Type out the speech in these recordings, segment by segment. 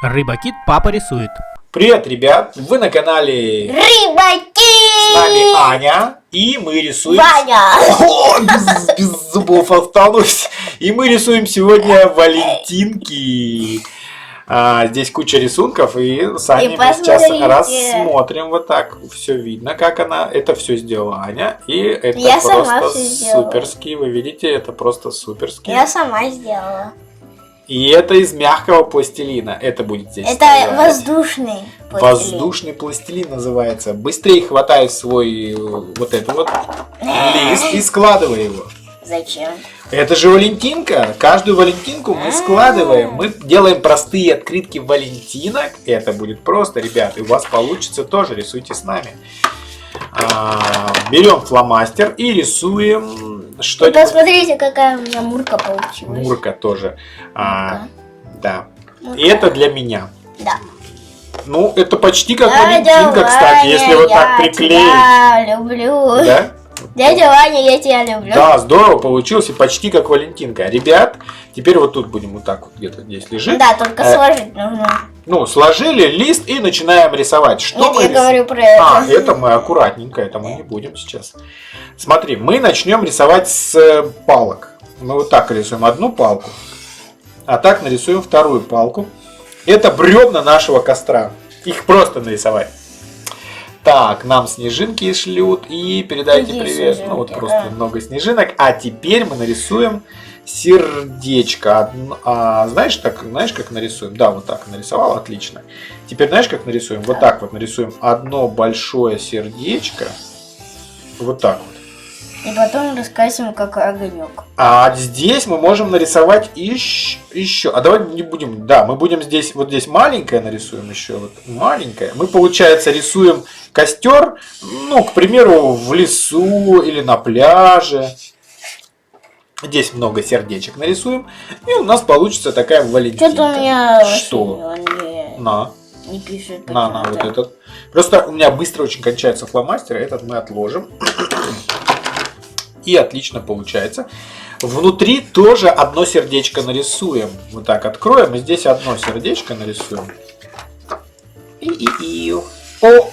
Рыбакит папа рисует. Привет, ребят! Вы на канале Рыбаки! С нами Аня. И мы рисуем... Ваня! О, без зубов останусь. И мы рисуем сегодня валентинки. Здесь куча рисунков. И с Аней мы сейчас рассмотрим вот так. Все видно, как она это все сделала, Аня. И это Я просто суперски. Вы видите, это просто суперски. Я сама сделала. И это из мягкого пластилина. Это будет здесь. Это стоять. воздушный пластилин. Воздушный пластилин называется. Быстрее хватай свой вот этот вот лист и складывай его. Зачем? Это же валентинка. Каждую валентинку мы складываем. Мы делаем простые открытки валентинок. Это будет просто, ребят. И у вас получится тоже. Рисуйте с нами. Берем фломастер и рисуем что-нибудь. Посмотрите, какая у меня мурка получилась. Мурка тоже. Мурка. Да. Мурка. И это для меня. Да. Ну, это почти как валентинка, кстати, если вот так приклеить. Я люблю. Да? Дядя Ваня, я тебя люблю. Да, здорово получилось и почти как валентинка. Ребят, теперь вот тут будем вот так вот где-то здесь лежит. Да, только сложить нужно. Ну, сложили лист и начинаем рисовать. Что Нет, мы я говорю про это. это мы аккуратненько, это мы не будем сейчас. Смотри, мы начнем рисовать с палок. Мы вот так рисуем одну палку, а так нарисуем вторую палку. Это бревна нашего костра. Их просто нарисовать. Так, нам снежинки шлют и передайте Какие привет. снежинки? Ну вот просто много снежинок. А теперь мы нарисуем сердечко. Знаешь, как нарисуем? Да, вот так нарисовал, отлично. Теперь знаешь, как нарисуем? Вот так вот нарисуем одно большое сердечко. Вот так вот. И потом раскрасим как огонек. А здесь мы можем нарисовать еще. А давай не будем. Да, мы будем здесь, вот здесь маленькое нарисуем еще. Вот маленькое. Мы, получается, рисуем костер, ну, к примеру, в лесу или на пляже. Здесь много сердечек нарисуем. И у нас получится такая валентинка. Что-то у меня... Что? Не пишет. На, вот этот. Просто у меня быстро очень кончается фломастер. Этот мы отложим. И отлично получается. Внутри тоже одно сердечко нарисуем. Вот так откроем. И здесь одно сердечко нарисуем. О!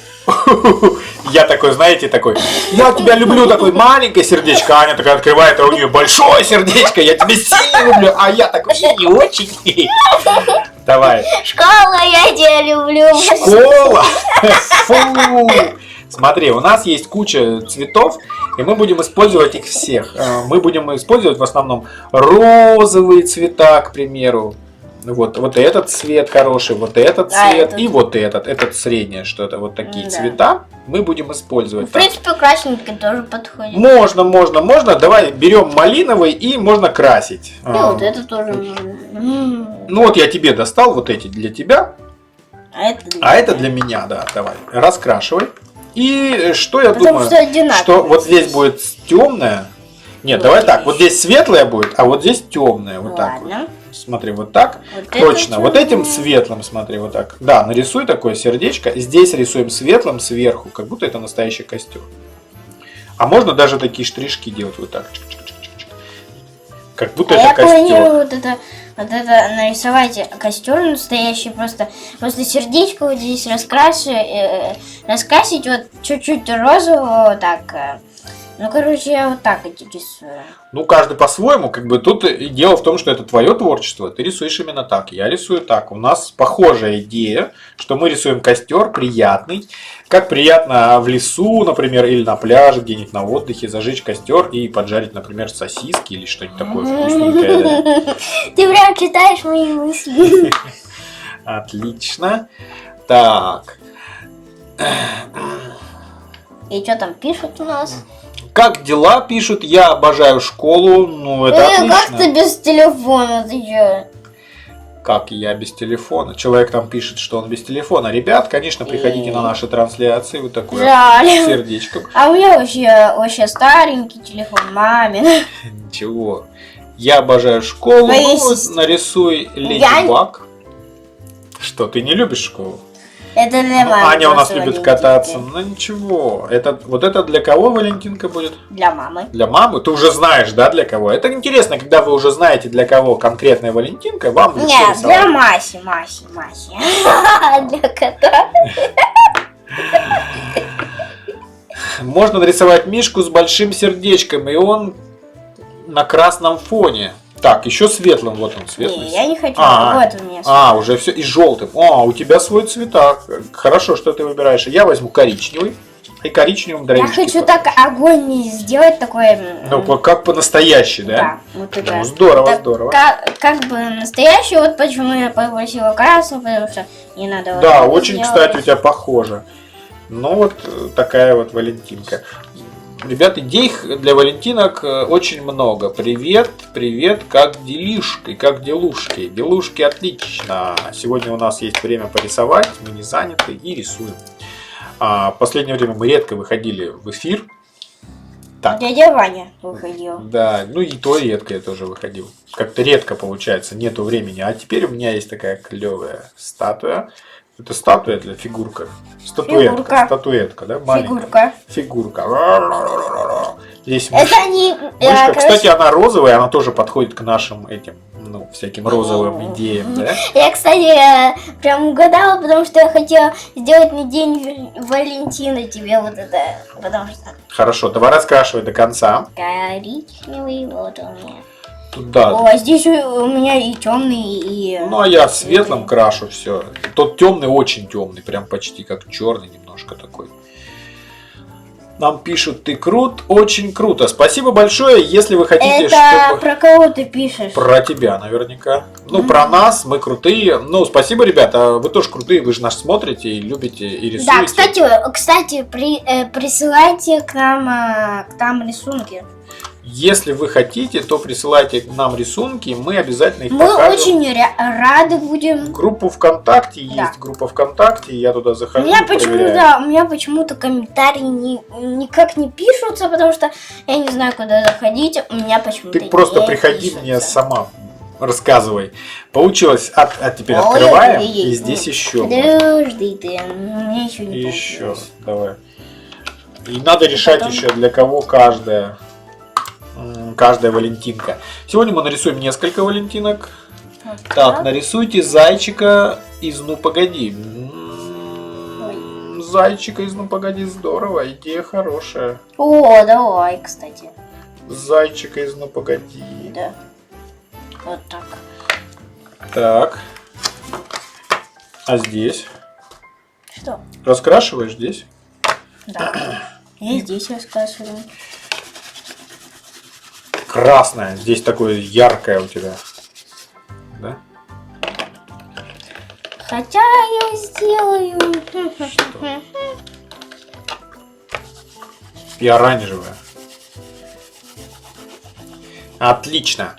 Я такой, знаете, такой. Я тебя люблю, такой маленькое сердечко. Аня такая открывает, а у нее большое сердечко. Я тебя сильно люблю. А я такой, не очень. Давай. Школа, я тебя люблю. Школа! Фу! Смотри, у нас есть куча цветов, и мы будем использовать их всех. Мы будем использовать в основном розовые цвета, к примеру. Вот этот цвет хороший, вот этот цвет и вот этот. Этот среднее что-то. Вот такие цвета мы будем использовать. В принципе, красненький тоже подходит. Можно. Давай берем малиновый и можно красить. И вот это тоже. Ну вот я тебе достал вот эти для тебя. А это для меня, да. Давай, раскрашивай. И что я думаю, что вот здесь будет темное. Нет, вот давай так, вот здесь светлое будет, а вот здесь темное. Вот так вот. Смотри, вот так. Вот точно. Вот этим светлым, смотри, вот так. Да, нарисуй такое сердечко. Здесь рисуем светлым сверху, как будто это настоящий костер. А можно даже такие штришки делать вот так. Как будто это костер. Я планирую вот это нарисовать костер настоящий, просто сердечко вот здесь раскрасить вот чуть-чуть розового, вот так. Ну, короче, я вот так эти рисую. Ну, каждый по-своему, как бы тут и дело в том, что это твое творчество, ты рисуешь именно так, я рисую так. У нас похожая идея, что мы рисуем костер приятный, как приятно в лесу, например, или на пляже, где-нибудь на отдыхе, зажечь костер и поджарить, например, сосиски или что-нибудь такое вкусненькое. Да? Ты прям читаешь мои мысли. Отлично. Так. И что там пишут у нас? Как дела пишут, я обожаю школу, ну это отлично. Как ты без телефона, ты чё? Как я без телефона? Человек там пишет, что он без телефона. Ребят, конечно, приходите на наши трансляции, вот такое сердечко. А у меня вообще старенький телефон, мамин. Ничего. Я обожаю школу. Ну, нарисуй Леди Баг. Что, ты не любишь школу? Это для мамы. Аня у нас любит кататься. Ну ничего. Вот это для кого Валентинка будет? Для мамы. Для мамы? Ты уже знаешь, да, для кого? Это интересно, когда вы уже знаете, для кого конкретная Валентинка, вам легко Нет, рисовать. для Маси. Для кота. Можно нарисовать мишку с большим сердечком, и он на красном фоне. Так, еще светлым, вот он светлый. Не, я не хочу, вот у меня светлый. Уже все, и желтым. У тебя свой цветак. Хорошо, что ты выбираешь. Я возьму коричневый. И коричневым дровишки. Я хочу так огонь сделать такой. Ну, как по-настоящей, да? Да, вот это. Ну, здорово, так, здорово. Как бы настоящий, вот почему я попросила красный, потому что не надо. Да, вот очень, кстати, у тебя похоже. Ну, вот такая вот Валентинка. Ребят, идей для Валентинок очень много. Привет, как делишки, как делушки? Делушки отлично. Сегодня у нас есть время порисовать, мы не заняты и рисуем. В последнее время мы редко выходили в эфир. Так. Дядя Ваня выходил. Да, ну и то редко я тоже выходил. Как-то редко получается, нету времени. А теперь у меня есть такая клевая статуя. Это статуя для фигурка. Статуэтка, да? Маленькая. Фигурка. Здесь это не... мышка. Кстати, она розовая, она тоже подходит к нашим этим, всяким розовым идеям, да? Я, кстати, прям угадала, потому что я хотела сделать на день Валентина тебе вот это, потому что... Хорошо, давай раскрашивай до конца. Коричневый, вот у меня. Туда. О, здесь у меня и темный, и... Ну, а я светлым крашу все. Тот темный, очень темный, прям почти как черный немножко такой. Нам пишут, ты крут, очень круто. Спасибо большое, если вы хотите, это чтобы... про кого ты пишешь? Про тебя наверняка. Ну, про нас, мы крутые. Ну, спасибо, ребята, вы тоже крутые, вы же нас смотрите и любите, и рисуете. Да, кстати, присылайте к нам рисунки. Если вы хотите, то присылайте к нам рисунки, мы обязательно их мы покажем. Мы очень рады будем. Группу ВКонтакте, есть группа ВКонтакте, я туда захожу. У меня почему-то комментарии никак не пишутся, потому что я не знаю, куда заходить. У меня почему-то ты просто приходи пишутся. Мне сама, рассказывай. Получилось, а теперь открываем, и здесь еще. Подожди ты, у меня еще не получилось. Еще, давай. И надо решать еще, для кого каждая Валентинка. Сегодня мы нарисуем несколько Валентинок. Вот так, нарисуйте зайчика из «Ну погоди». Зайчика из «Ну погоди», здорово, идея хорошая. О, давай, кстати. Зайчика из «Ну погоди». Да. Вот так. Так. А здесь? Что? Раскрашиваешь здесь? Да. Я здесь раскрашиваю. Красное, здесь такое яркое у тебя, да? Хотя я сделаю. Что? И оранжевое. Отлично.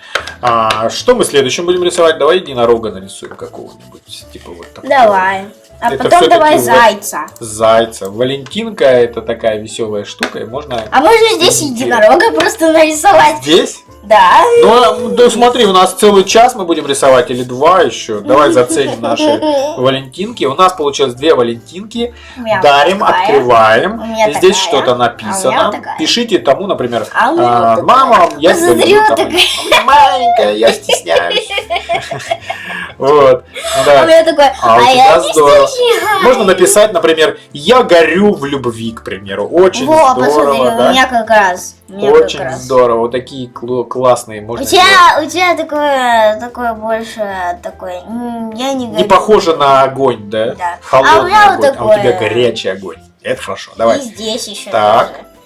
Что мы следующим будем рисовать? Давай единорога нарисуем какого-нибудь, типа вот такого. Давай. А это потом давай зайца. Зайца. Валентинка это такая веселая штука, и можно... А можно здесь единорога просто нарисовать? Здесь? Да. Ну, смотри, у нас целый час мы будем рисовать, или 2 еще. Давай заценим наши Валентинки. У нас получилось 2 Валентинки. Дарим, открываем. Здесь что-то написано. Пишите тому, например, мама, я тебя люблю. У меня маленькая, я стесняюсь. Вот. А у меня такой, а я не стесняюсь. Можно написать, например, я горю в любви, к примеру. Очень здорово, да? У меня как раз. Очень здорово. Вот такие классные можно у тебя такое больше такой. Я не горю. Не похоже на огонь, да? Да. Холодный огонь. Вот такое... А у тебя горячий огонь. Это хорошо. Давай. И здесь еще. Так. Тоже.